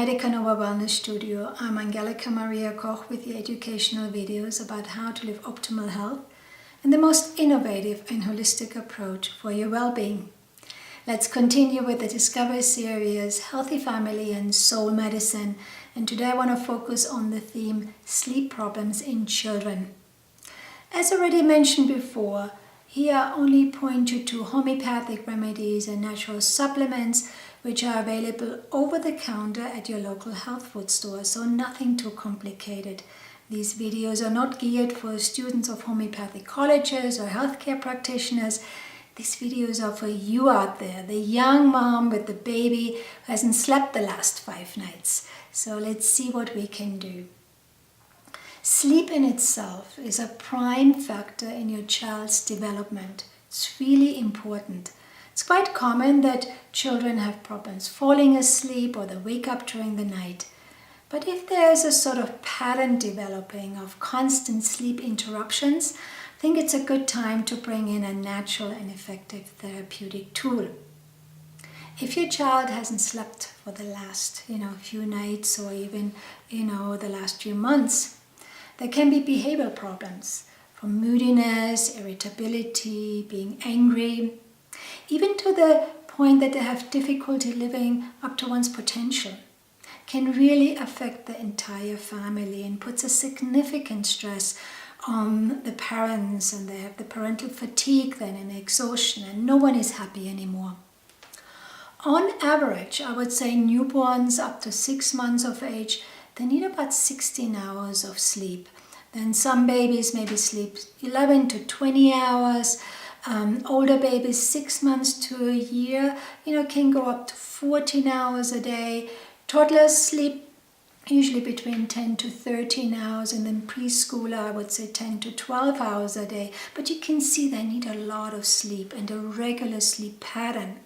Medicanova Wellness Studio. I'm Angelika Maria Koch with the educational videos about how to live optimal health and the most innovative and holistic approach for your well-being. Let's continue with the Discover series, Healthy Family and Soul Medicine. And today I want to focus on the theme, sleep problems in children. As already mentioned before, here I only point you to homeopathic remedies and natural supplements which are available over the counter at your local health food store, so nothing too complicated. These videos are not geared for students of homeopathic colleges or healthcare practitioners. These videos are for you out there, the young mom with the baby who hasn't slept the last 5 nights. So let's see what we can do. Sleep in itself is a prime factor in your child's development. It's really important. It's quite common that children have problems falling asleep or they wake up during the night. But if there's a sort of pattern developing of constant sleep interruptions, I think it's a good time to bring in a natural and effective therapeutic tool. If your child hasn't slept for the last, few nights or even, the last few months, there can be behavioral problems from moodiness, irritability, being angry, even to the point that they have difficulty living up to one's potential. Can really affect the entire family and puts a significant stress on the parents, and they have the parental fatigue then and exhaustion, and no one is happy anymore. On average, I would say newborns up to 6 months of age, they need about 16 hours of sleep. Then some babies maybe sleep 11 to 20 hours. Older babies 6 months to a year, can go up to 14 hours a day. Toddlers sleep usually between 10 to 13 hours, and then preschooler, I would say 10 to 12 hours a day. But you can see they need a lot of sleep and a regular sleep pattern.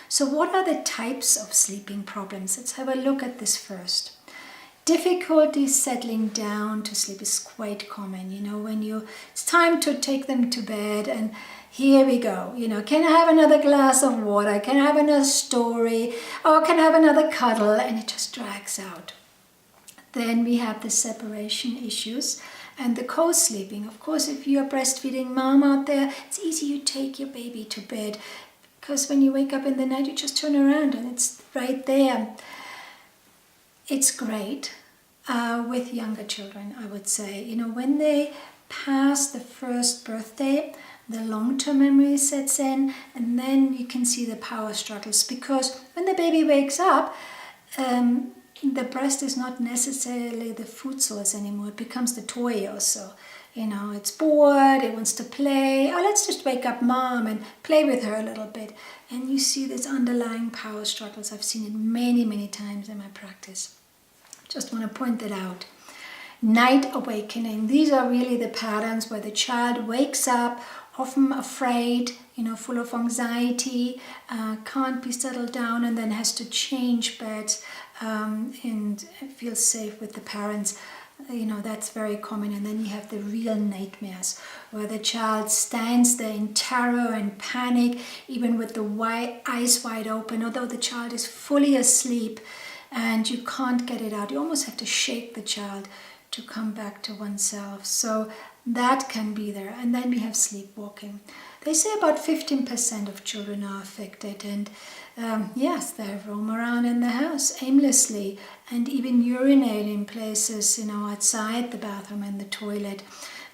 So what are the types of sleeping problems? Let's have a look at this first. Difficulty settling down to sleep is quite common, when it's time to take them to bed, and here we go, can I have another glass of water, can I have another story, or can I have another cuddle, and it just drags out. Then we have the separation issues and the co-sleeping. Of course, if you're a breastfeeding mom out there, it's easy you take your baby to bed, because when you wake up in the night, you just turn around and it's right there. It's great with younger children, I would say. When they pass the first birthday, the long-term memory sets in, and then you can see the power struggles, because when the baby wakes up, the breast is not necessarily the food source anymore. It becomes the toy also. It's bored, it wants to play. Oh, let's just wake up mom and play with her a little bit. And you see this underlying power struggles. I've seen it many, many times in my practice. Just want to point that out. Night awakening. These are really the patterns where the child wakes up, often afraid, full of anxiety, can't be settled down, and then has to change beds and feel safe with the parents. That's very common. And then you have the real nightmares, where the child stands there in terror and panic, even with the eyes wide open, although the child is fully asleep, and you can't get it out. You almost have to shake the child to come back to oneself. So that can be there. And then we have sleepwalking. They say about 15% of children are affected, and yes, they roam around in the house aimlessly and even urinate in places, outside the bathroom and the toilet.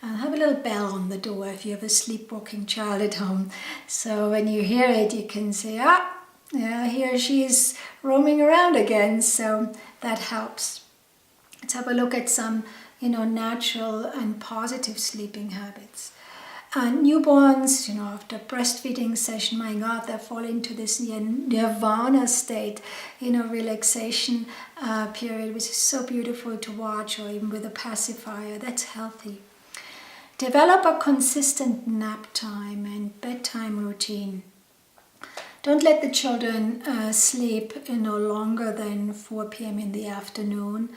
Have a little bell on the door if you have a sleepwalking child at home. So when you hear it, you can say, here she is roaming around again. So that helps. Let's have a look at some, natural and positive sleeping habits. Newborns, after breastfeeding session, my God, they fall into this nirvana state, relaxation period, which is so beautiful to watch, or even with a pacifier. That's healthy. Develop a consistent nap time and bedtime routine. Don't let the children sleep no longer than 4 p.m. in the afternoon.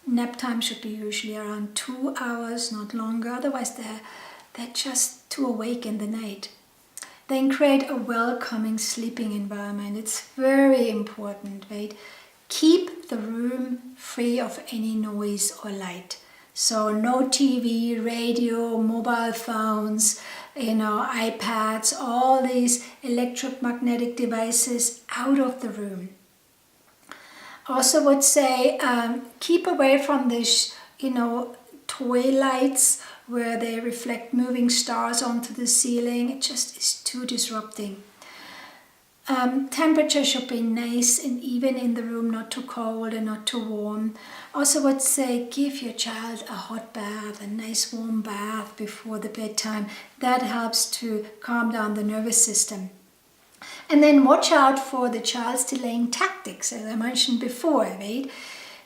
Nap time should be usually around 2 hours, not longer. Otherwise, they're just too awake in the night. Then create a welcoming sleeping environment. It's very important, right? Keep the room free of any noise or light. So no TV, radio, mobile phones, iPads, all these electromagnetic devices out of the room. Also would say keep away from this, toy lights where they reflect moving stars onto the ceiling. It just is too disrupting. Temperature should be nice and even in the room, not too cold and not too warm. Also would say give your child a hot bath, a nice warm bath before the bedtime. That helps to calm down the nervous system. And then watch out for the child's delaying tactics, as I mentioned before, right?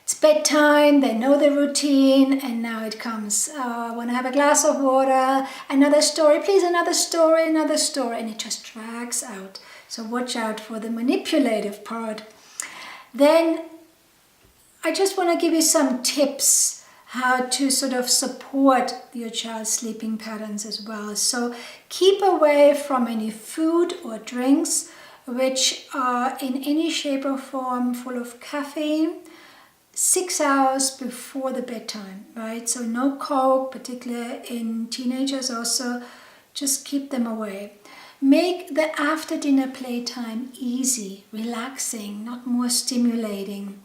It's bedtime, they know the routine, and now it comes, I want to have a glass of water, another story, please, another story, and it just drags out. So watch out for the manipulative part. Then I just want to give you some tips how to sort of support your child's sleeping patterns as well. So keep away from any food or drinks which are in any shape or form full of caffeine 6 hours before the bedtime, right? So no Coke, particularly in teenagers also, just keep them away. Make the after dinner playtime easy, relaxing, not more stimulating.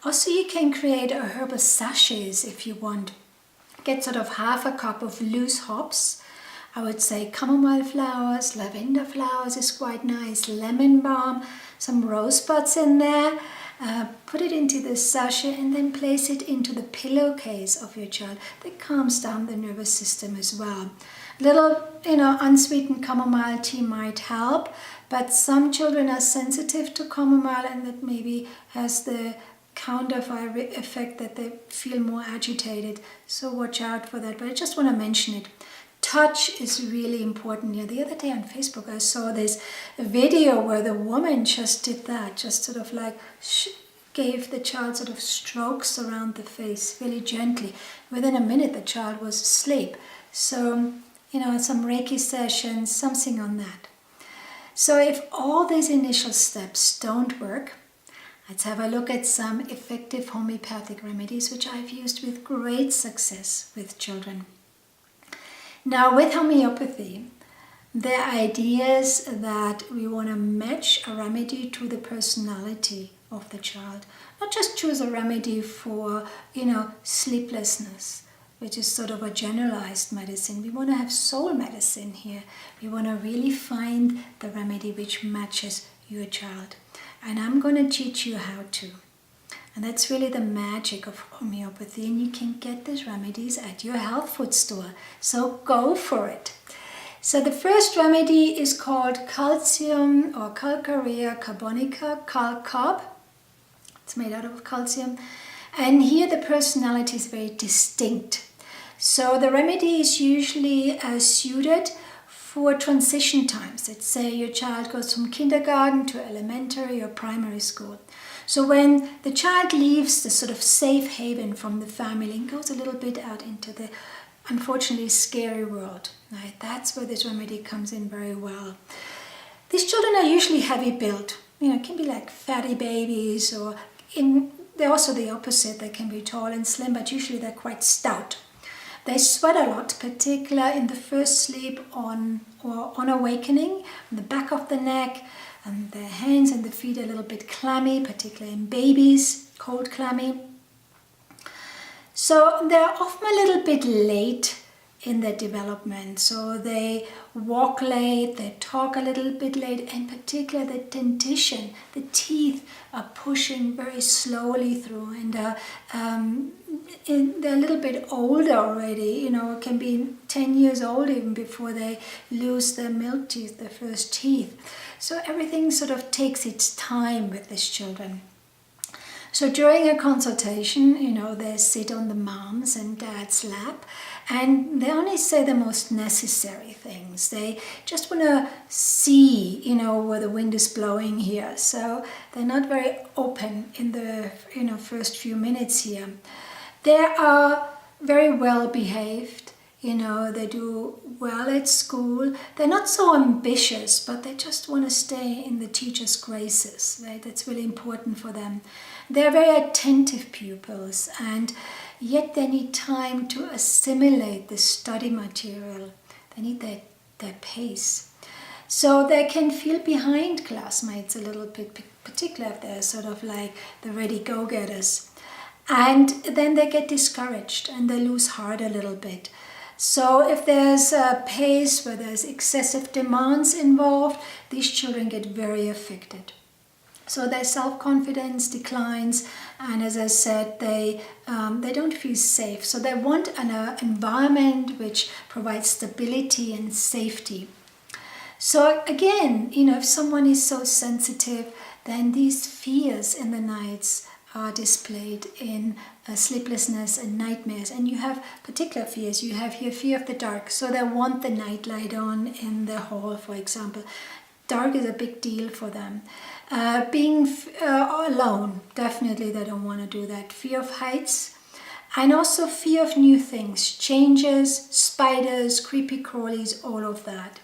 Also, you can create a herbal sachets if you want. Get sort of half a cup of loose hops. I would say chamomile flowers, lavender flowers is quite nice, lemon balm, some rosebuds in there. Put it into the sachet and then place it into the pillowcase of your child. That calms down the nervous system as well. A little, unsweetened chamomile tea might help, but some children are sensitive to chamomile and that maybe has the counterfire effect that they feel more agitated. So watch out for that, but I just want to mention it. Touch is really important here. The other day on Facebook I saw this video where the woman just did that, just sort of like gave the child sort of strokes around the face really gently. Within a minute the child was asleep. So, some Reiki sessions, something on that. So if all these initial steps don't work, let's have a look at some effective homeopathic remedies which I've used with great success with children. Now with homeopathy, the idea is that we want to match a remedy to the personality of the child. Not just choose a remedy for, sleeplessness, which is sort of a generalized medicine. We want to have soul medicine here. We want to really find the remedy which matches your child. And I'm going to teach you how to. And that's really the magic of homeopathy, and you can get these remedies at your health food store. So go for it. So the first remedy is called calcium or calcarea carbonica, Calc Carb. It's made out of calcium. And here the personality is very distinct. So the remedy is usually suited for transition times. Let's say your child goes from kindergarten to elementary or primary school. So when the child leaves the sort of safe haven from the family and goes a little bit out into the unfortunately scary world, right? That's where this remedy comes in very well. These children are usually heavy built. It can be like fatty babies, or they're also the opposite. They can be tall and slim, but usually they're quite stout. They sweat a lot, particularly in the first sleep on awakening, on the back of the neck, and their hands and the feet are a little bit clammy, particularly in babies, cold clammy. So they're often a little bit late in their development. So they walk late, they talk a little bit late, and particularly the dentition, the teeth are pushing very slowly through, and they're a little bit older already, can be 10 years old even before they lose their milk teeth, their first teeth. So everything sort of takes its time with these children. So during a consultation, they sit on the mom's and dad's lap, and they only say the most necessary things. They just want to see, where the wind is blowing here. So they're not very open in the, first few minutes here. They are very well behaved. They do well at school. They're not so ambitious, but they just want to stay in the teacher's graces, right? That's really important for them. They're very attentive pupils, and yet they need time to assimilate the study material. They need their pace. So they can feel behind classmates a little bit, particularly if they're sort of like the ready go-getters. And then they get discouraged and they lose heart a little bit. So if there's a pace where there's excessive demands involved, these children get very affected. So their self-confidence declines, and as I said, they don't feel safe. So they want an environment which provides stability and safety. So again, if someone is so sensitive, then these fears in the nights are displayed in sleeplessness and nightmares. And you have particular fears. You have here fear of the dark. So they want the night light on in the hall, for example. Dark is a big deal for them. Being alone, definitely they don't want to do that. Fear of heights, and also fear of new things, changes, spiders, creepy crawlies, all of that.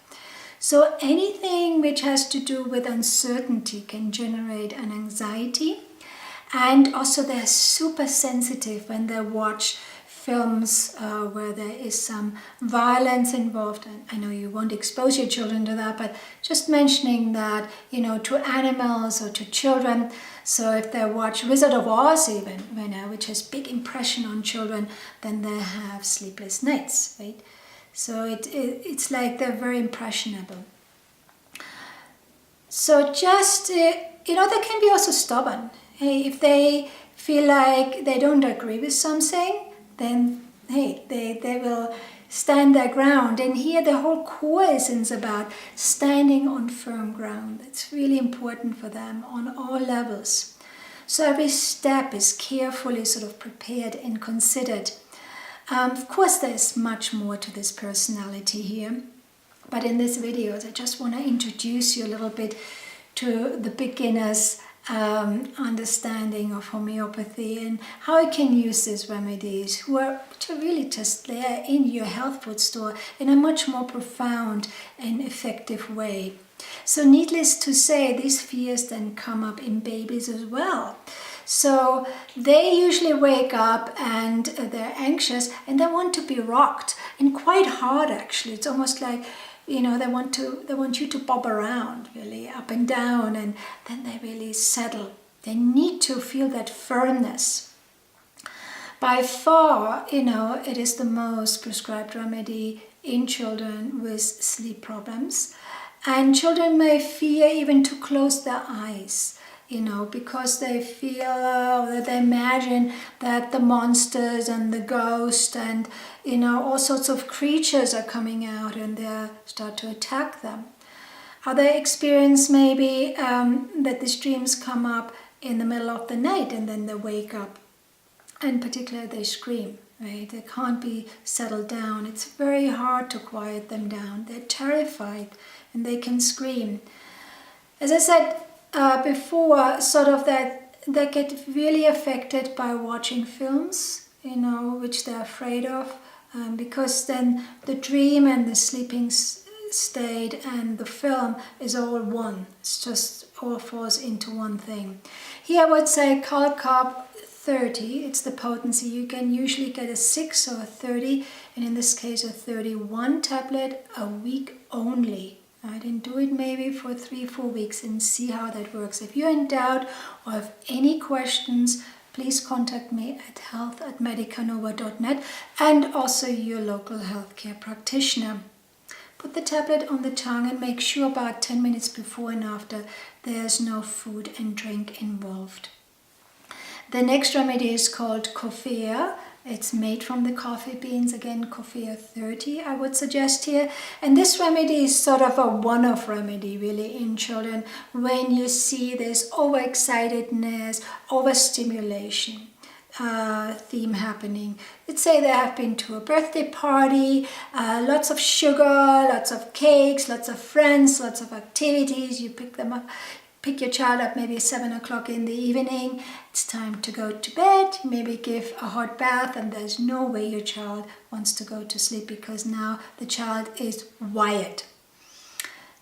So anything which has to do with uncertainty can generate an anxiety. And also they're super sensitive when they watch films where there is some violence involved. And I know you won't expose your children to that, but just mentioning that, to animals or to children. So if they watch Wizard of Oz even, which has big impression on children, then they have sleepless nights, right? So it's like they're very impressionable. So just, they can be also stubborn. Hey, if they feel like they don't agree with something, then they will stand their ground. And here the whole core is about standing on firm ground. It's really important for them on all levels. So every step is carefully sort of prepared and considered. Of course, there's much more to this personality here. But in this video, I just want to introduce you a little bit to the beginner's understanding of homeopathy and how you can use these remedies, which are really just there in your health food store in a much more profound and effective way. So needless to say, these fears then come up in babies as well. So they usually wake up and they're anxious and they want to be rocked, and quite hard actually. It's almost like they want you to bob around really up and down, and then they really settle. They need to feel that firmness. By far, it is the most prescribed remedy in children with sleep problems. And children may fear even to close their eyes, because they feel that they imagine that the monsters and the ghost and, all sorts of creatures are coming out and they start to attack them. Other experience maybe that these dreams come up in the middle of the night and then they wake up, and particularly they scream, right? They can't be settled down. It's very hard to quiet them down. They're terrified and they can scream. As I said before, sort of that they get really affected by watching films, which they're afraid of, because then the dream and the sleeping state and the film is all one. It's just all falls into one thing. Here I would say Calc Carb 30, it's the potency. You can usually get a 6 or a 30, and in this case a 31 tablet a week only. Right? And do it maybe for 3-4 weeks and see how that works. If you're in doubt or have any questions, please contact me at health@medicanova.net and also your local healthcare practitioner. Put the tablet on the tongue and make sure about 10 minutes before and after there's no food and drink involved. The next remedy is called Coffea. It's made from the coffee beans, again Coffea 30 I would suggest here. And this remedy is sort of a one-off remedy really in children when you see this overexcitedness, overstimulation theme happening. Let's say they have been to a birthday party, lots of sugar, lots of cakes, lots of friends, lots of activities. You pick your child up maybe 7 o'clock in the evening. It's time to go to bed. Maybe give a hot bath, and there's no way your child wants to go to sleep because now the child is wired.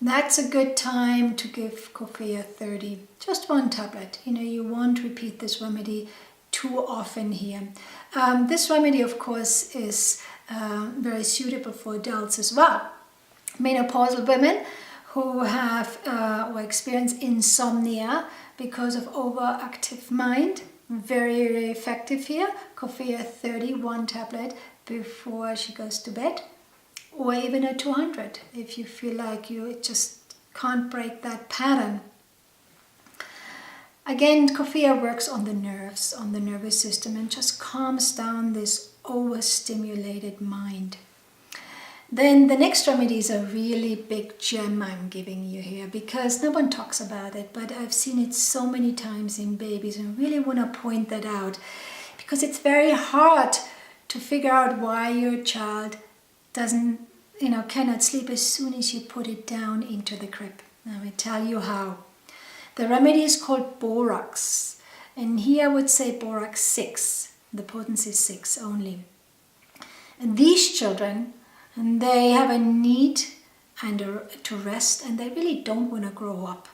That's a good time to give Coffea 30, just one tablet. You won't repeat this remedy too often here. This remedy, of course, is very suitable for adults as well. Menopausal women who have or experience insomnia because of overactive mind, very, very effective here. Coffea 30, one tablet before she goes to bed. Or even a 200 if you feel like you just can't break that pattern. Again, Coffea works on the nerves, on the nervous system, and just calms down this overstimulated mind. Then the next remedy is a really big gem I'm giving you here, because no one talks about it, but I've seen it so many times in babies and really want to point that out, because it's very hard to figure out why your child cannot sleep as soon as you put it down into the crib. Let me tell you how. The remedy is called Borax, and here I would say Borax 6. The potency is 6 only. And these children, and they have a need to rest, and they really don't want to grow up.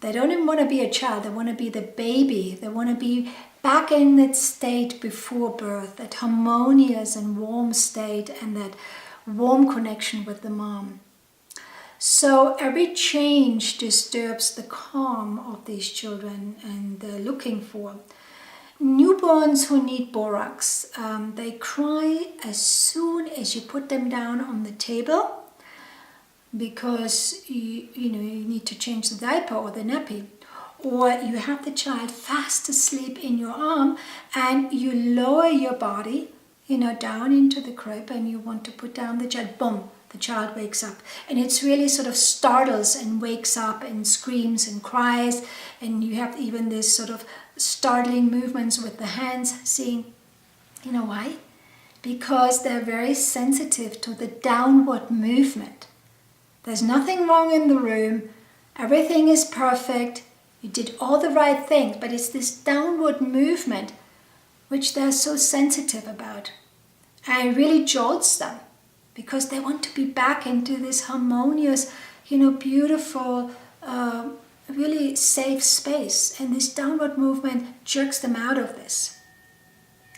They don't even want to be a child. They want to be the baby. They want to be back in that state before birth, that harmonious and warm state, and that warm connection with the mom. So every change disturbs the calm of these children, and they're looking for. Newborns who need borax, they cry as soon as you put them down on the table, because you need to change the diaper or the nappy, or you have the child fast asleep in your arm and you lower your body down into the crib, and you want to put down the child. Boom, the child wakes up, and it's really sort of startles and wakes up and screams and cries, and you have even this sort of startling movements with the hands. Seeing, why? Because they're very sensitive to the downward movement. There's nothing wrong in the room, everything is perfect, you did all the right things, but it's this downward movement which they're so sensitive about. And it really jolts them, because they want to be back into this harmonious, beautiful, really safe space. And this downward movement jerks them out of this.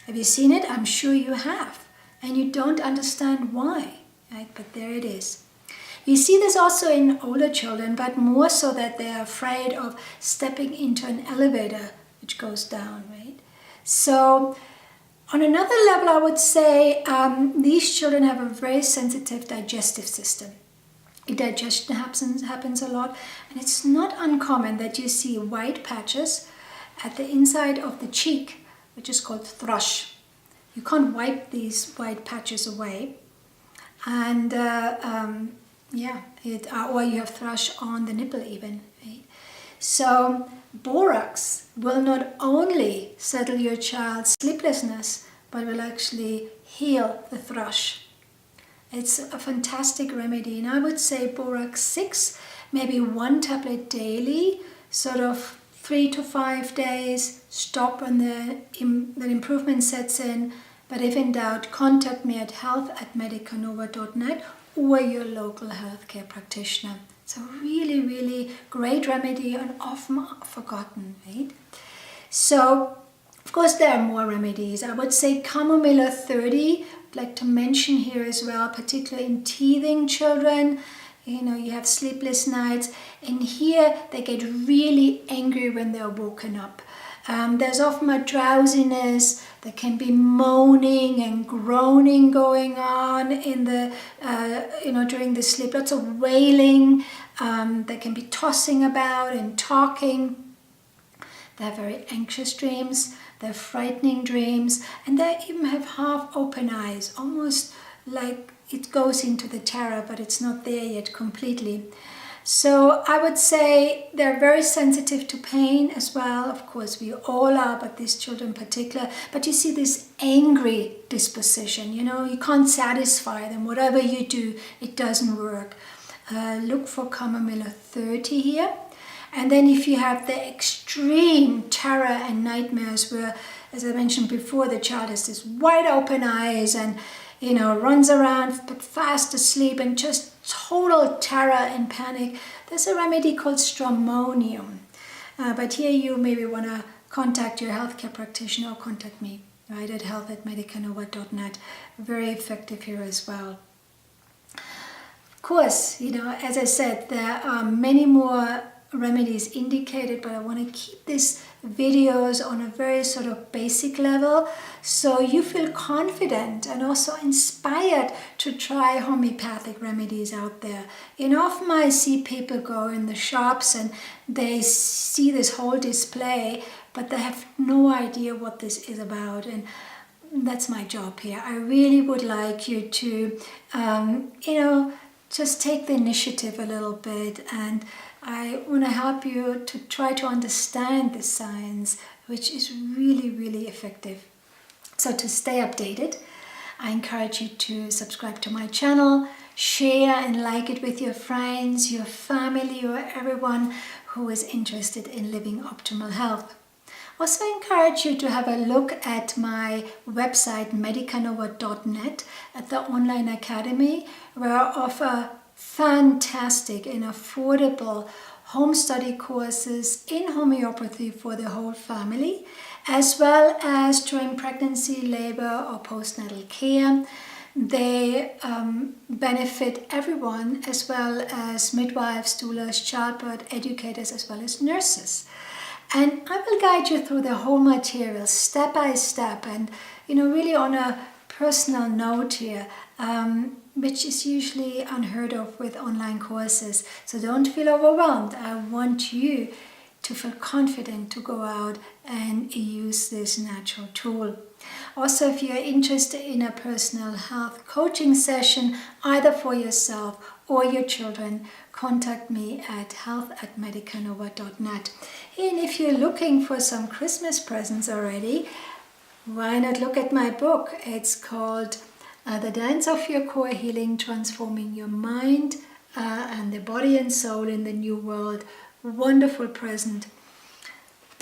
Have you seen it? I'm sure you have. And you don't understand why, right? But there it is. You see this also in older children, but more so that they're afraid of stepping into an elevator which goes down, right? So on another level, I would say these children have a very sensitive digestive system. Digestion happens a lot, and it's not uncommon that you see white patches at the inside of the cheek, which is called thrush. You can't wipe these white patches away, and or you have thrush on the nipple even, right? So Borax will not only settle your child's sleeplessness, but will actually heal the thrush. It's a fantastic remedy, and I would say Borax 6, maybe one tablet daily, sort of 3 to 5 days, stop when the improvement sets in. But if in doubt, contact me at health@medicanova.net or your local healthcare practitioner. It's a really, really great remedy and often forgotten, right? So, of course, there are more remedies. I would say Chamomilla 30, I'd like to mention here as well, particularly in teething children. You have sleepless nights, and here they get really angry when they're woken up. There's often a drowsiness. There can be moaning and groaning going on in the, during the sleep. Lots of wailing. They can be tossing about and talking. They have very anxious dreams. They're frightening dreams, and they even have half open eyes, almost like it goes into the terror, but it's not there yet completely. So I would say they're very sensitive to pain as well. Of course, we all are, but these children in particular. But you see this angry disposition, you can't satisfy them. Whatever you do, it doesn't work. Look for Chamomilla 30 here. And then if you have the extreme terror and nightmares where, as I mentioned before, the child has this wide open eyes and runs around but fast asleep and just total terror and panic, there's a remedy called Stramonium. But here you maybe want to contact your healthcare practitioner or contact me, right, at health@medicanova.net. Very effective here as well. Of course, as I said, there are many more remedies indicated, but I want to keep these videos on a very sort of basic level so you feel confident and also inspired to try homeopathic remedies out there. Often I see people go in the shops and they see this whole display, but they have no idea what this is about, and that's my job here. I really would like you to just take the initiative a little bit, and I want to help you to try to understand the science, which is really, really effective. So to stay updated, I encourage you to subscribe to my channel, share and like it with your friends, your family, or everyone who is interested in living optimal health. Also encourage you to have a look at my website medicanova.net, at the online academy, where I offer fantastic and affordable home study courses in homeopathy for the whole family, as well as during pregnancy, labor or postnatal care. They benefit everyone, as well as midwives, doulas, childbirth educators, as well as nurses. And I will guide you through the whole material step by step, and really on a personal note here, which is usually unheard of with online courses. So don't feel overwhelmed. I want you to feel confident to go out and use this natural tool. Also, if you're interested in a personal health coaching session, either for yourself or your children, contact me at health@medicanova.net. And if you're looking for some Christmas presents already, why not look at my book? It's called The Dance of Your Core Healing, Transforming Your Mind and the Body and Soul in the New World. Wonderful present.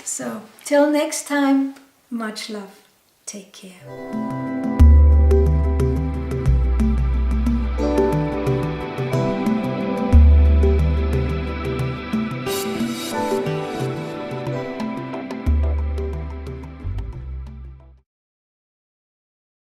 So till next time, much love. Take care.